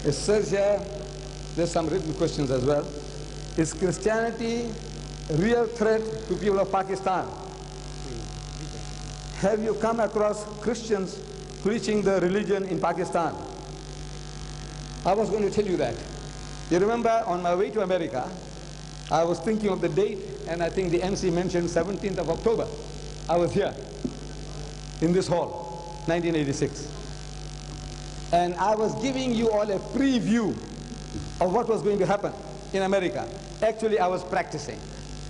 It says here, there's some written questions as well. Is Christianity a real threat to people of Pakistan? Have you come across Christians preaching the religion in Pakistan? I was going to tell you that. You remember on my way to America, I was thinking of the date, and I think the MC mentioned 17th of October. I was here in this hall, 1986. And I was giving you all a preview of what was going to happen in America. Actually, I was practicing.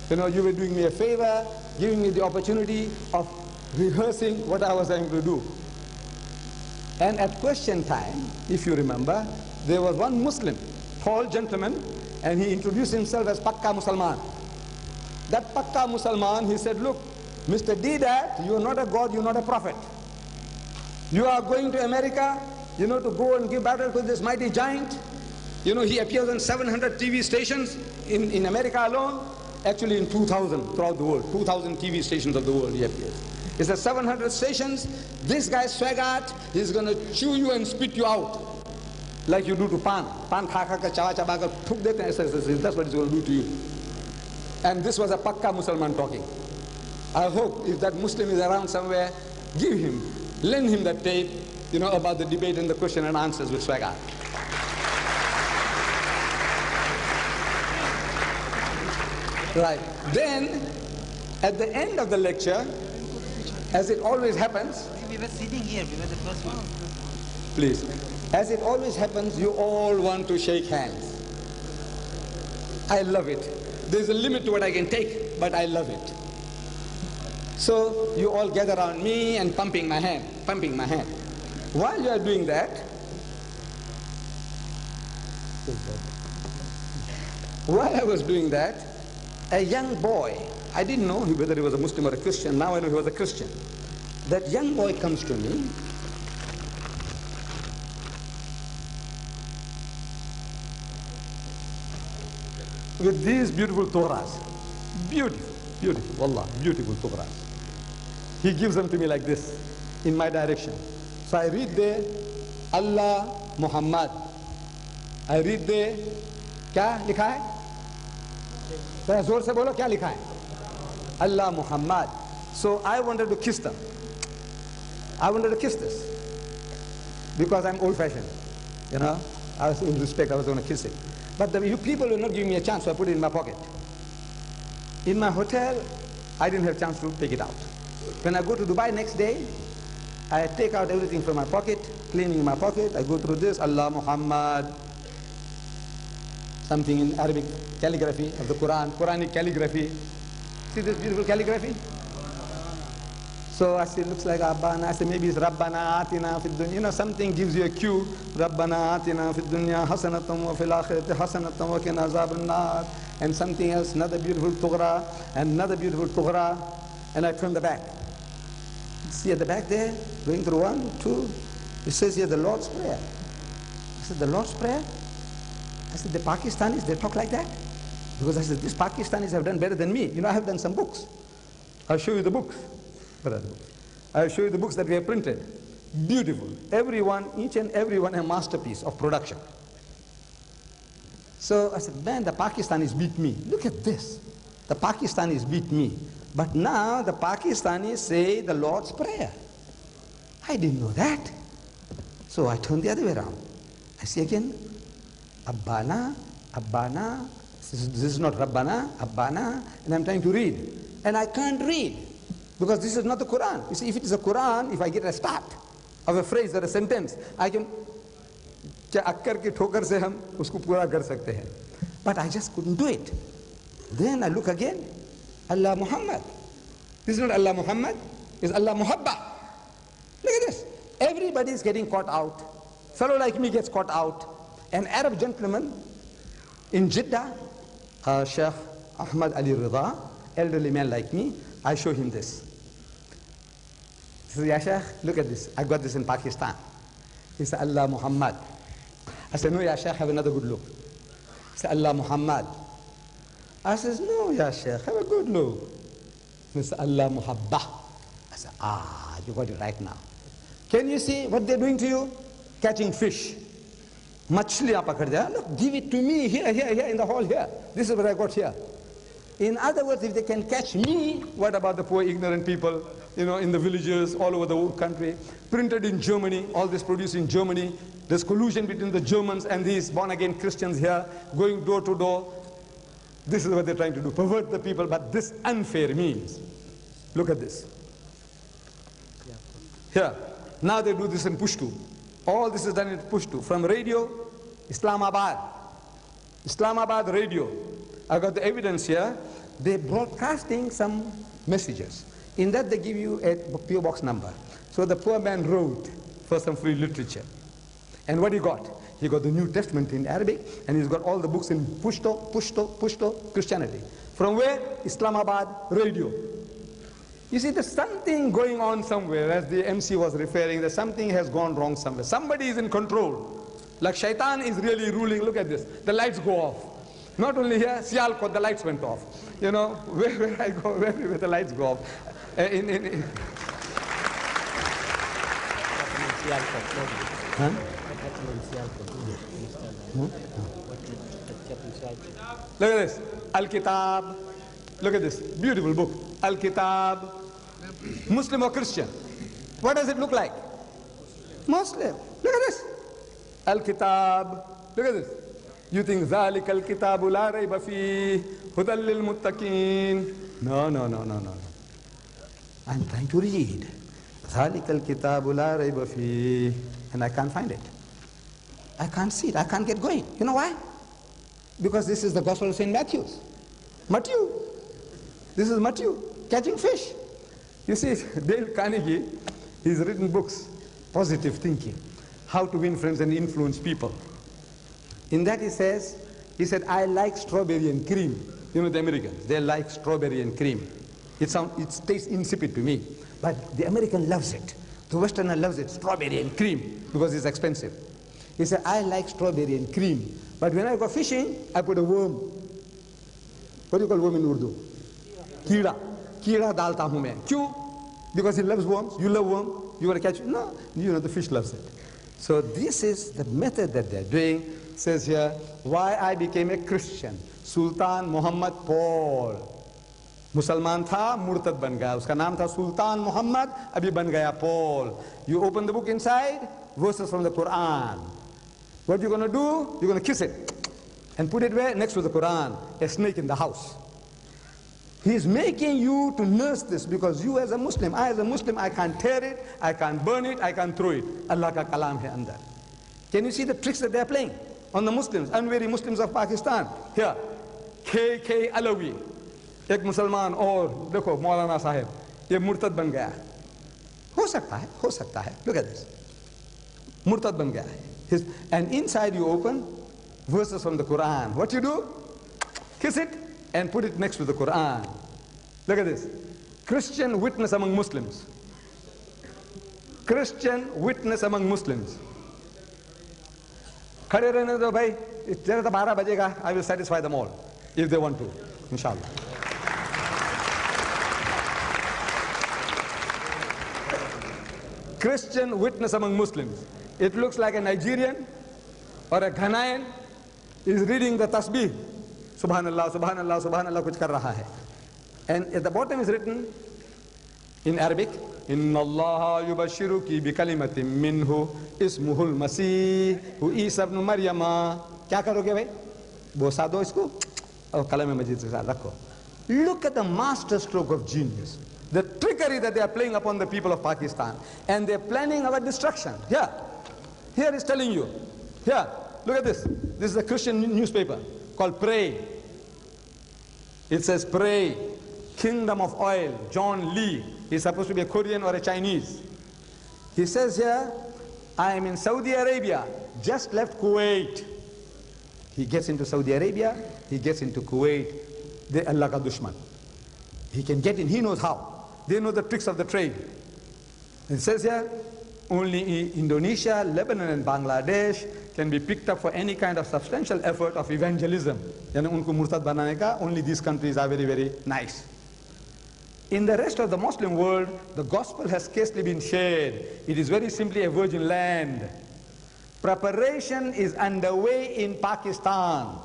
You know, you were doing me a favor, giving me the opportunity of rehearsing what I was going to do. And at question time, if you remember, there was one Muslim, tall gentleman, and he introduced himself as Pakka Musalman. That Pakka Musalman, he said, look, Mr. Deedat, you are not a God, you are not a prophet. You are going to America, you know, to go and give battle to this mighty giant. You know, he appears on 700 TV stations in America alone. Actually in 2,000 throughout the world, 2,000 TV stations of the world he appears. It's a 700 stations. This guy Swagat, he's going to chew you and spit you out. Like you do to pan. Pan khaka ka chawa chaba ka thuk dete hain, that's what he's going to do to you. And this was a Pakka Musalman talking. I hope if that Muslim is around somewhere, give him, lend him that tape, you know, about the debate and the question and answers with Swagat. Right. Then, at the end of the lecture, as it always happens, we were sitting here, we were the first one. Please. As it always happens, you all want to shake hands. I love it. There's a limit to what I can take, but I love it. So you all gather around me and pumping my hand. While you are doing that, while I was doing that, a young boy, I didn't know whether he was a Muslim or a Christian, now I know he was a Christian. That young boy comes to me with these beautiful Torahs. Beautiful, beautiful, wallah, beautiful Torahs. He gives them to me like this, in my direction. So I read there, Allah Muhammad. I read there, क्या लिखा है? जरा जोर से बोलो क्या लिखा है? Allah Muhammad. So I wanted to kiss them. I wanted to kiss this because I'm old-fashioned, you know. I was in respect, I was going to kiss it. But you people were not giving me a chance, so I put it in my pocket. In my hotel, I didn't have a chance to take it out. When I go to Dubai next day, I take out everything from my pocket, cleaning my pocket. I go through this, Allah Muhammad, something in Arabic calligraphy of the Quran, Quranic calligraphy. See this beautiful calligraphy? So I said, looks like Rabbana. I said, maybe it's Rabbana atina fid dunya. You know, something gives you a cue. Rabbana atina fid dunya hasanatam wa fil akhirati hasanatam wa qina azaban nar. And something else, another beautiful tughra, and another beautiful tughra. And I turn the back. See at the back there, going through 1, 2. It says here the Lord's Prayer. I said, the Lord's Prayer? I said, the Pakistanis, they talk like that? Because I said, these Pakistanis have done better than me. You know, I have done some books. I'll show you the books. I'll show you the books that we have printed. Beautiful. Everyone, each and every one a masterpiece of production. So I said, man, the Pakistanis beat me. Look at this. The Pakistanis beat me. But now the Pakistanis say the Lord's Prayer. I didn't know that. So I turned the other way around. I see again, Abbana, Abbana. This is not Rabbana, Abbana. And I'm trying to read. And I can't read. Because this is not the Quran. You see, if it is a Quran, if I get a start of a phrase or a sentence, I can, akkar ki thokar se hum usko pura kar sakte hain. But I just couldn't do it. Then I look again, Allah Muhammad. This is not Allah Muhammad, it's Allah Muhabba. Look at this. Everybody is getting caught out. Fellow like me gets caught out. An Arab gentleman in Jeddah, Sheikh Ahmad Ali Rida, elderly man like me, I show him this. He says, Ya Sheikh, look at this. I got this in Pakistan. He said, Allah Muhammad. I said, no, Ya Sheikh, have another good look. He said, Allah Muhammad. I says, no, Ya Sheikh, have a good look. He said, Allah Muhabba. I said, you got it right now. Can you see what they're doing to you? Catching fish. Machliyan pakad diya. Look, give it to me here, in the hall here. This is what I got here. In other words, if they can catch me, what about the poor ignorant people, in the villages all over the whole country? Printed in Germany, all this produced in Germany. There's collusion between the Germans and these born-again Christians here, going door to door. This is what they're trying to do, pervert the people, but this unfair means. Look at this. Here, now they do this in Pushtu. All this is done in Pushtu. From radio, Islamabad radio. I got the evidence here. They're broadcasting some messages. In that they give you a PO box number. So the poor man wrote for some free literature. And what he got? He got the New Testament in Arabic, and he's got all the books in Pushto, Christianity. From where? Islamabad radio. You see, there's something going on somewhere, as the MC was referring, that something has gone wrong somewhere. Somebody is in control. Like Shaitan is really ruling. Look at this. The lights go off. Not only here, Sialkot, the lights went off. Where I go, where the lights go off. Look at this. Al-Kitab. Look at this. Beautiful book. Al-Kitab. Muslim or Christian? What does it look like? Muslim. Look at this. Al-Kitab. Look at this. You think ذَلِكَ الْكِتَابُ لَا رَيْبَ فِيهِ هُدًى لِلْمُتَّقِينَ. No. I'm trying to read. ذَلِكَ الْكِتَابُ لَا رَيْبَ فِيهِ. And I can't find it. I can't see it. I can't get going. You know why? Because this is the Gospel of St. Matthew. This is Matthew, catching fish. You see, Dale Carnegie, he's written books, Positive Thinking, How to Win Friends and Influence People. In that he said, I like strawberry and cream. The Americans, they like strawberry and cream. It tastes insipid to me, but the American loves it. The Westerner loves it, strawberry and cream, because it's expensive. He said, I like strawberry and cream, but when I go fishing, I put a worm. What do you call worm in Urdu? Kira. Kira dalta hu main. Kyun? Because he loves worms. You love worm. You want to catch it? No. The fish loves it. So this is the method that they're doing. It says here, why I became a Christian. Sultan Muhammad Paul. मुसलमान था, मुर्तद बन गया. उसका नाम था Sultan Muhammad, अभी बन गया Paul. You open the book inside, verses from the Quran. What you're going to do? You're going to kiss it and put it where? Next to the Quran. A snake in the house. He's making you to nurse this, because you as a Muslim, I as a Muslim, I can't tear it, I can't burn it, I can't throw it. Allah ka kalam hai andar. Can you see the tricks that they're playing on the Muslims, unwary Muslims of Pakistan? Here, K. Alawi. एक मुसलमान और देखो मौलाना साहब ये मुर्तद बन गया है. हो सकता है. Look at this. मुर्तद बन गया है. And inside you open verses from the Quran. What you do? Kiss it and put it next to the Quran. Look at this. Christian witness among Muslims. Christian witness among Muslims. खड़े रहने दो भाई. तेरे तो 12 बजेगा. I will satisfy them all if they want to. Inshallah. Christian witness among Muslims. It looks like a Nigerian or a Ghanaian is reading the tasbih. Subhanallah, Subhanallah, Subhanallah, kuch kar raha hai. And at the bottom is written in Arabic, Inna Allah yubashiruki bi kalimatin minhu ismuhul masih Isa ibn Maryama. Kya karoge bhai? Bosa do isko aur kalam-e-majid ke saath rakho. Look at the master stroke of genius. The trickery that they are playing upon the people of Pakistan. And they're planning our destruction. Here is telling you. Here, look at this. This is a Christian newspaper called Pray. It says Pray, Kingdom of Oil, John Lee. He's supposed to be a Korean or a Chinese. He says here, I am in Saudi Arabia, just left Kuwait. He gets into Saudi Arabia, he gets into Kuwait. They Allah ka dushman. He can get in, he knows how. They know the tricks of the trade. It says here, only Indonesia, Lebanon and Bangladesh can be picked up for any kind of substantial effort of evangelism. Yani unko murtad banane ka, only these countries are very, very nice. In the rest of the Muslim world, the gospel has scarcely been shared. It is very simply a virgin land. Preparation is underway in Pakistan.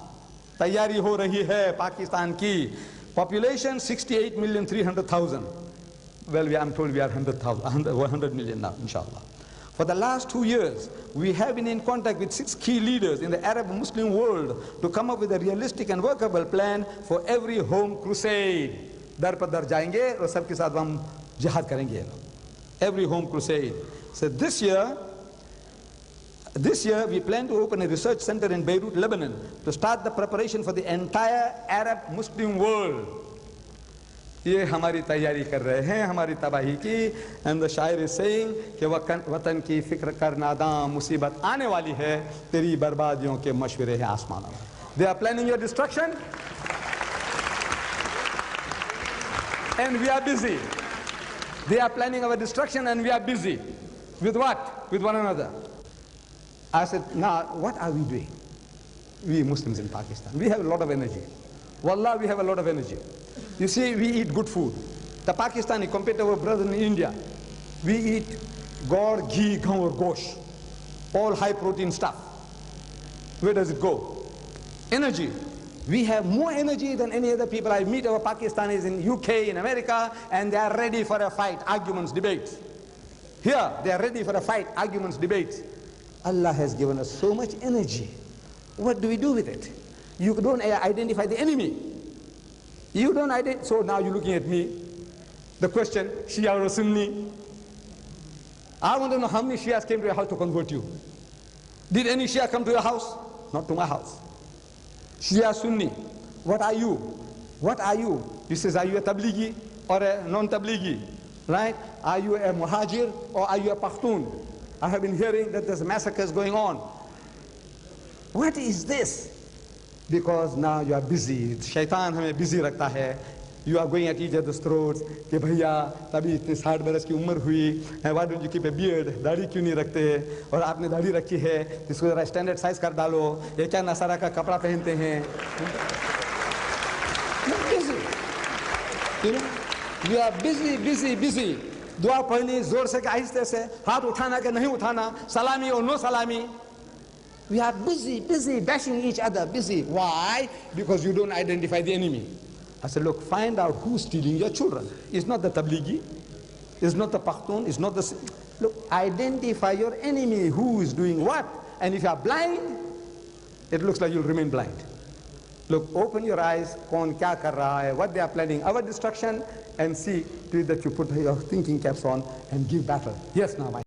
तैयारी हो रही है पाकिस्तान की. Population 68,300,000. Well, I'm told we are 100 million now, inshallah. For the last 2 years, we have been in contact with 6 key leaders in the Arab Muslim world to come up with a realistic and workable plan for every home crusade. दर पर दर जाएंगे और सबके साथ हम जिहाद करेंगे. Every home crusade. So this year we plan to open a research center in Beirut, Lebanon, to start the preparation for the entire Arab Muslim world. ये हमारी तैयारी कर रहे हैं हमारी तबाही की. And the शायर is saying कि वतन की फिक्र कर नादां मुसीबत आने वाली है तेरी बर्बादियों के मशवरे हैं आसमानों में. They are planning your destruction and we are busy. They are planning our destruction and we are busy. With what? With one another. I said, now what are we doing? We Muslims in Pakistan, we have a lot of energy. Wallah, we have a lot of energy. You see, we eat good food. The Pakistani, compared to our brothers in India, we eat god, ghee, gaur, gosh, all high protein stuff. Where does it go? Energy. We have more energy than any other people. I meet our Pakistanis in UK, in America, and they are ready for a fight, arguments, debates. Here, they are ready for a fight, arguments, debates. Allah has given us so much energy. What do we do with it? You don't identify the enemy. You don't identify. So now you're looking at me. The question, Shia or Sunni? I want to know how many Shias came to your house to convert you. Did any Shia come to your house? Not to my house. Shia, Sunni. What are you? What are you? He says, are you a Tablighi or a non-Tablighi? Right? Are you a Muhajir or are you a Pakhtun? I have been hearing that there's massacres going on. What is this? Because now you are busy. Shaitan हमें busy रखता है. You are going at each other's throats. कि भैया तभी इतने 60 बरस की उम्र हुई. Why don't you keep a beard? दाढ़ी क्यों नहीं रखते? और आपने दाढ़ी रखी है, इसको जरा स्टैंडर्ड साइज कर डालो. ये क्या नसारा का कपड़ा पहनते हैं? Busy. You know, you are busy. दुआ पढ़नी जोर से कि आहिस्ते से, हाथ उठाना कि नहीं उठाना, सलामी और नो सलामी. We are busy, bashing each other, busy. Why? Because you don't identify the enemy. I said, look, find out who's stealing your children. It's not the Tablighi, it's not the Pakhtun, it's not the... Look, identify your enemy, who is doing what. And if you are blind, it looks like you'll remain blind. Look, open your eyes, kaun kya kar raha hai, what they are planning, our destruction, and see to it that you put your thinking caps on and give battle. Yes, now, my